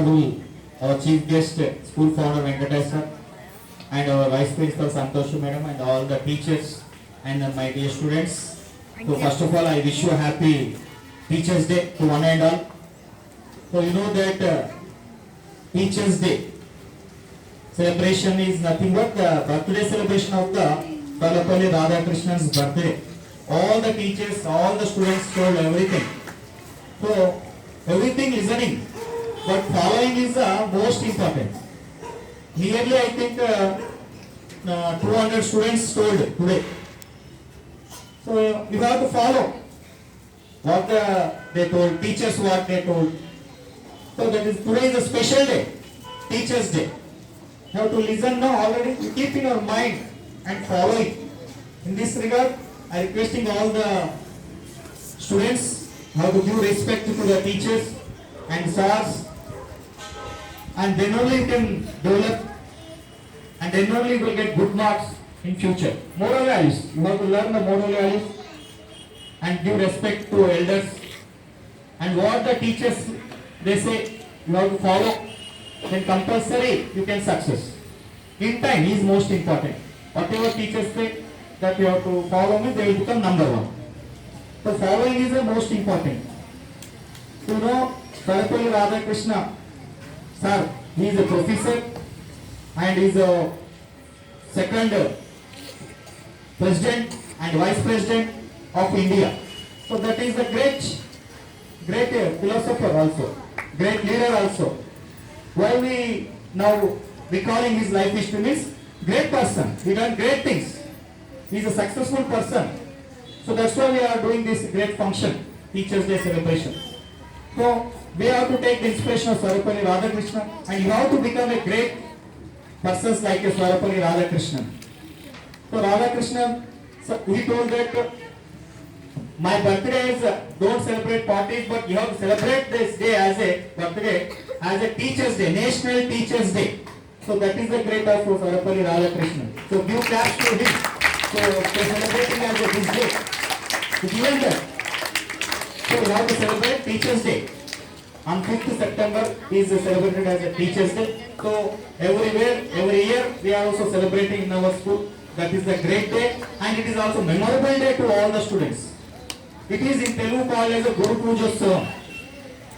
Honorable our Chief Guest, School Founder Venkatesh sir, and our Vice Principal Santosh Madam, and all the teachers and my dear students. So first of all, I wish you a happy Teachers Day to one and all. So you know that Teachers Day celebration is nothing but the birthday celebration of the Sarvepalli Radhakrishnan's birthday. All the teachers, all the students told everything. So everything listening, but following is the most important. Nearly I think 200 students told today. So you have to follow what they told, teachers what they told. So that is today is a special day, Teachers Day. You have to listen now already, you keep in your mind and follow it. In this regard, I requesting all the students how to give respect to the teachers and sirs, and then only you can develop, and then only you will get good marks in future. Moral values, you have to learn the moral values and give respect to elders, and what the teachers they say you have to follow, then compulsory you can success. In time is most important. Whatever teachers say that you have to follow me, they will become number one. So following is the most important. So you know, Sarvepalli Radhakrishna, sir, he is a professor and he is a second president and vice president of India. So that is a great philosopher also, great leader also. Why we now recalling his life history means great person, he done great things. He is a successful person. So that's why we are doing this great function, Teachers Day celebration. So we have to take the inspiration of Sarvepalli Radhakrishnan, and you have to become a great person like a Sarvepalli Radhakrishnan. So Radhakrishnan, so he told that my birthday is don't celebrate parties, but you have to celebrate this day as a birthday, as a Teachers Day, National Teachers Day. So that is the great of Sarvepalli Radhakrishnan. So give claps to him. So celebrating as a his day. So given that, so we have to celebrate Teachers Day. On 5th September is celebrated as a Teachers Day. So everywhere, every year we are also celebrating in our school. That is a great day, and it is also memorable day to all the students. It is in Telugu called as a Guru Puja.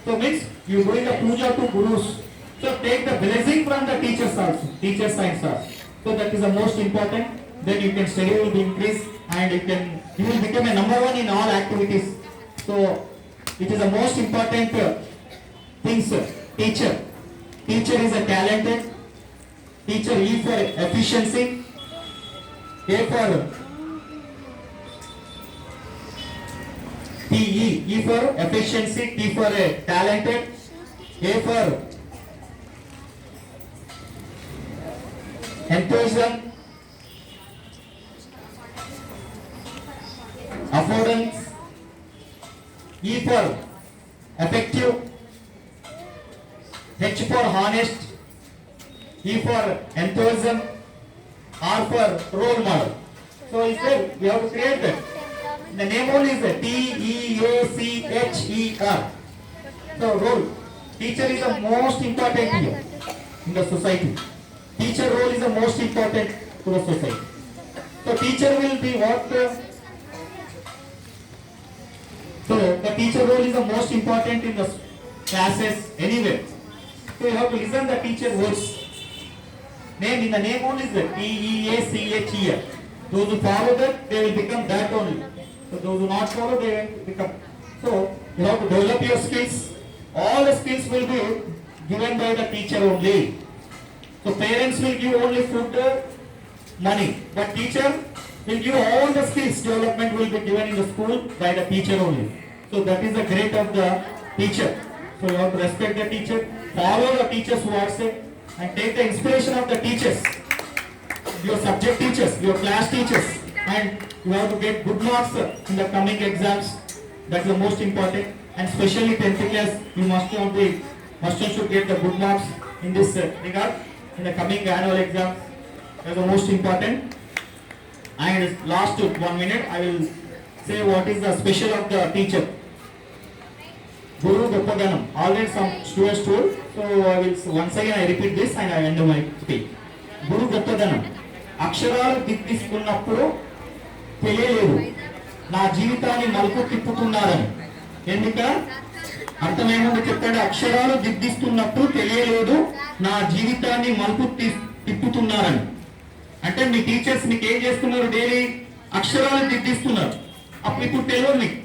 So means you doing the puja to gurus. So take the blessing from the teachers also, teachers science also. So that is the most important. Then you can study will be increased, and you will become a number one in all activities. So it is the most important thing, sir. Teacher is a talented teacher. E for efficiency, A for PE, E for efficiency, T for a talented, A for enthusiasm, affordance, E for effective, H for honest, E for enthusiasm, R for role model. So he said we have to create that. The name only is TEACHER. So role. Teacher is the most important here in the society. Teacher role is the most important to the society. So teacher will be what? So the teacher role is the most important in the classes anywhere. So you have to listen the teacher words. Name in the name only is the TEACHER. Those who follow that, they will become that only. So those who not follow, they will become. So you have to develop your skills. All the skills will be given by the teacher only. So parents will give only food, money, but teacher will give all the skills. Development will be given in the school by the teacher only. So that is the great of the teacher. So you have to respect the teacher, follow the teachers who are say, and take the inspiration of the teachers, your subject teachers, your class teachers, and you have to get good marks in the coming exams. That's the most important. And especially 10th class, you must should get the good marks in this regard in the coming annual exam. That's the most important. And last 1 minute, I will say what is the special of the teacher. గురువు గొప్పదనం. Already some students told, so I will once again I repeat this and I end my speech. గురువు గొప్పదనం. అక్షరాలు దిద్దిస్తున్నప్పుడు తెలియలేదు నా జీవితాన్ని మలుపు తిప్పుతున్నారని. ఎందుక అర్థమేముంది చెప్పండి. అక్షరాలు దిద్దిస్తున్నప్పుడు తెలియలేదు నా జీవితాన్ని మలుపు తిప్పుతున్నారని. అంటే మీ టీచర్స్ మీకు ఏం చేస్తున్నారు? డైలీ అక్షరాలు దిద్దిస్తున్నారు. అప్పుడు ఇప్పుడు తెలియదు మీకు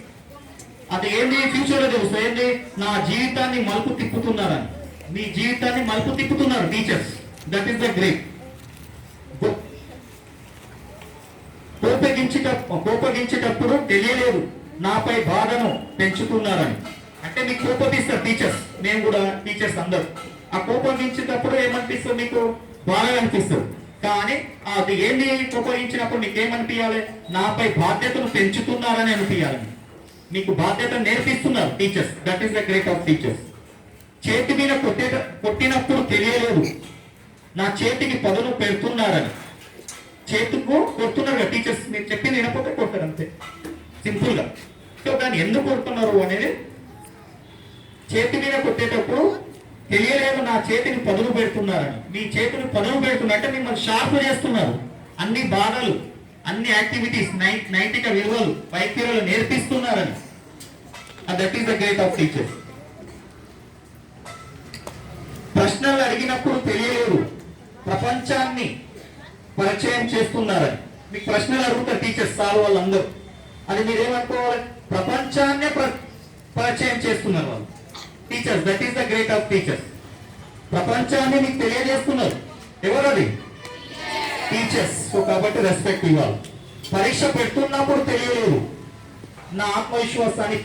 అది ఏంటి, ఫ్యూచర్ లో తెలుస్తుంది ఏంటి, నా జీవితాన్ని మలుపు తిప్పుతున్నారని. మీ జీవితాన్ని మలుపు తిప్పుతున్నారు teachers. That is the great. కోపగించేటప్పుడు తెలియలేదు నాపై బాధను పెంచుతున్నారని. అంటే మీకు కోపగిస్తారు టీచర్స్. మేము కూడా టీచర్స్ అందరు ఆ కోపగించేటప్పుడు ఏమనిపిస్తుంది? మీకు బాగా అనిపిస్తుంది. కానీ అది ఏంటి, కోపగించినప్పుడు మీకు ఏమనిపించాలి? నాపై బాధ్యతను పెంచుతున్నారని అనిపించాలి. మీకు బాధ్యత నేర్పిస్తున్నారు teachers. That is the great of teachers. చేతి మీద కొట్టినప్పుడు తెలియలేదు నా చేతికి పదును పెడుతున్నారని. చేతుకు కొడుతున్నారు కదా టీచర్స్. మీరు చెప్పింది వినకపోతే కొడతారు అంతే, సింపుల్ గా. సో దాన్ని ఎందుకు కొడుతున్నారు అనేది, చేతి మీద కొట్టేటప్పుడు తెలియలేదు నా చేతిని పదును పెడుతున్నారని. మీ చేతిని పదును పెడుతున్నారంటే మిమ్మల్ని షార్ప్ చేస్తున్నారు. అన్ని బాధలు, అన్ని యాక్టివిటీస్, నైతిక విలువలు, వైఖరులు నేర్పిస్తున్నారని. That is the great of teachers. ప్రశ్నలు అడిగినప్పుడు తెలియలేదు ప్రపంచాన్ని పరిచయం చేస్తున్నారని. మీకు ప్రశ్నలు అడుగుతారు టీచర్స్, సార్ వాళ్ళందరూ. అది మీరేమనుకోవాలి? ప్రపంచాన్నే పరిచయం చేస్తున్నారు వాళ్ళు teachers. That is the great of teachers. ప్రపంచాన్ని మీకు తెలియజేస్తున్నారు. ఎవరది? టీచర్స్. సో కాబట్టి రెస్పెక్ట్ ఇవ్వాలి. పరీక్ష పెడుతున్నప్పుడు తెలియలేదు నా ఆత్మవిశ్వాసాన్ని